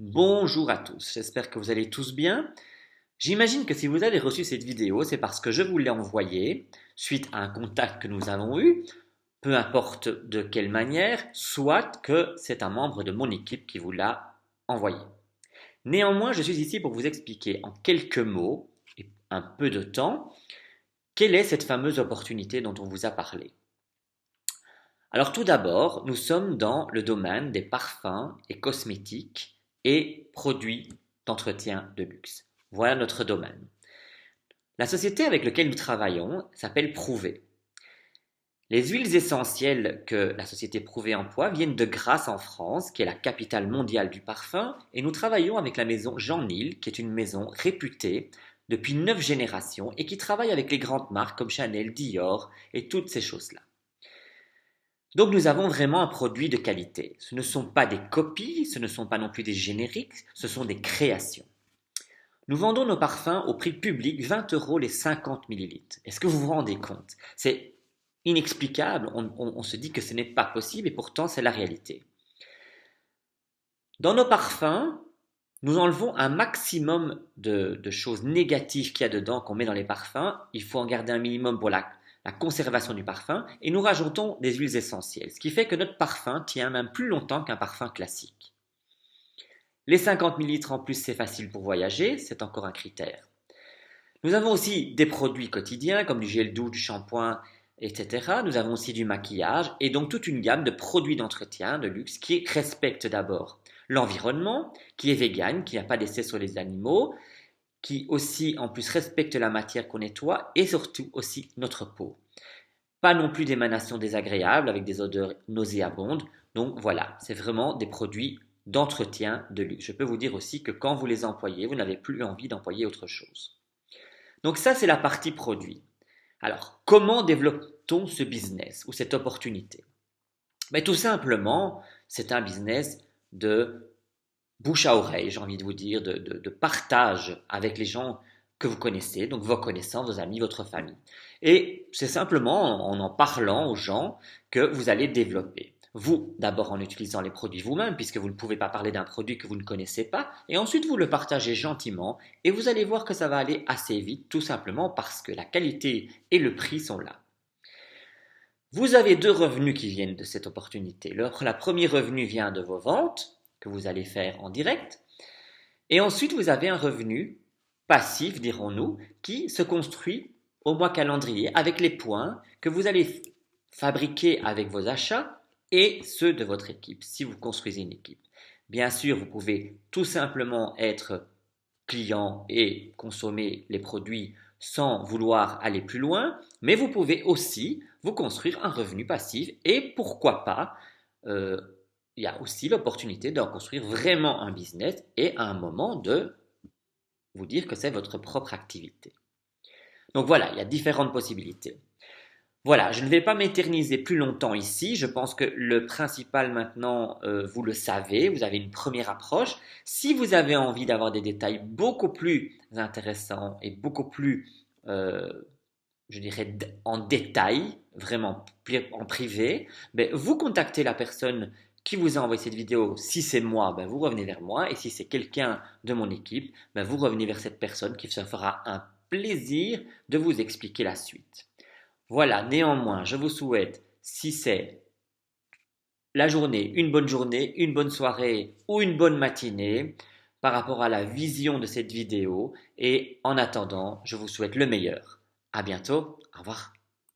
Bonjour à tous, j'espère que vous allez tous bien. J'imagine que si vous avez reçu cette vidéo, c'est parce que je vous l'ai envoyée suite à un contact que nous avons eu, peu importe de quelle manière, soit que c'est un membre de mon équipe qui vous l'a envoyé. Néanmoins, je suis ici pour vous expliquer en quelques mots et un peu de temps quelle est cette fameuse opportunité dont on vous a parlé. Alors tout d'abord, nous sommes dans le domaine des parfums et cosmétiques et produits d'entretien de luxe. Voilà notre domaine. La société avec laquelle nous travaillons s'appelle Prouvé. Les huiles essentielles que la société Prouvé emploie viennent de Grasse en France, qui est la capitale mondiale du parfum, et nous travaillons avec la maison Jean-Nil, qui est une maison réputée depuis 9 générations et qui travaille avec les grandes marques comme Chanel, Dior et toutes ces choses-là. Donc nous avons vraiment un produit de qualité. Ce ne sont pas des copies, ce ne sont pas non plus des génériques, ce sont des créations. Nous vendons nos parfums au prix public 20 euros les 50 millilitres. Est-ce que vous vous rendez compte? C'est inexplicable, on se dit que ce n'est pas possible et pourtant c'est la réalité. Dans nos parfums, nous enlevons un maximum de choses négatives qu'il y a dedans qu'on met dans les parfums. Il faut en garder un minimum pour la conservation du parfum et nous rajoutons des huiles essentielles, ce qui fait que notre parfum tient même plus longtemps qu'un parfum classique. Les 50 millilitres en plus, c'est facile pour voyager, c'est encore un critère. Nous avons aussi des produits quotidiens comme du gel douche, du shampoing, etc. Nous avons aussi du maquillage et donc toute une gamme de produits d'entretien de luxe qui respectent d'abord l'environnement, qui est vegan, qui n'a pas d'essai sur les animaux, qui aussi en plus respecte la matière qu'on nettoie et surtout aussi notre peau. Pas non plus d'émanations désagréables avec des odeurs nauséabondes. Donc voilà, c'est vraiment des produits d'entretien de luxe. Je peux vous dire aussi que quand vous les employez, vous n'avez plus envie d'employer autre chose. Donc ça, c'est la partie produit. Alors, comment développe-t-on ce business ou cette opportunité? Mais tout simplement, c'est un business de bouche à oreille, j'ai envie de vous dire, de partage avec les gens que vous connaissez, donc vos connaissances, vos amis, votre famille. Et c'est simplement en parlant aux gens que vous allez développer. Vous, d'abord en utilisant les produits vous-même, puisque vous ne pouvez pas parler d'un produit que vous ne connaissez pas, et ensuite vous le partagez gentiment, et vous allez voir que ça va aller assez vite, tout simplement parce que la qualité et le prix sont là. Vous avez deux revenus qui viennent de cette opportunité. La première revenu vient de vos ventes, que vous allez faire en direct, et ensuite vous avez un revenu passif, dirons-nous, qui se construit au mois calendrier avec les points que vous allez fabriquer avec vos achats et ceux de votre équipe, si vous construisez une équipe. Bien sûr, vous pouvez tout simplement être client et consommer les produits sans vouloir aller plus loin, mais vous pouvez aussi vous construire un revenu passif et pourquoi pas, euh, il y a aussi l'opportunité d'en construire vraiment un business et à un moment de vous dire que c'est votre propre activité. Donc voilà, il y a différentes possibilités. Voilà, je ne vais pas m'éterniser plus longtemps ici. Je pense que le principal maintenant, vous le savez, vous avez une première approche. Si vous avez envie d'avoir des détails beaucoup plus intéressants et beaucoup plus, euh, je dirais, en détail, vraiment en privé, ben, vous contactez la personne qui vous a envoyé cette vidéo. Si c'est moi, ben, vous revenez vers moi. Et si c'est quelqu'un de mon équipe, ben, vous revenez vers cette personne qui se fera un plaisir de vous expliquer la suite. Voilà, néanmoins, je vous souhaite, si c'est la journée, une bonne soirée ou une bonne matinée par rapport à la vision de cette vidéo. Et en attendant, je vous souhaite le meilleur. À bientôt. Au revoir.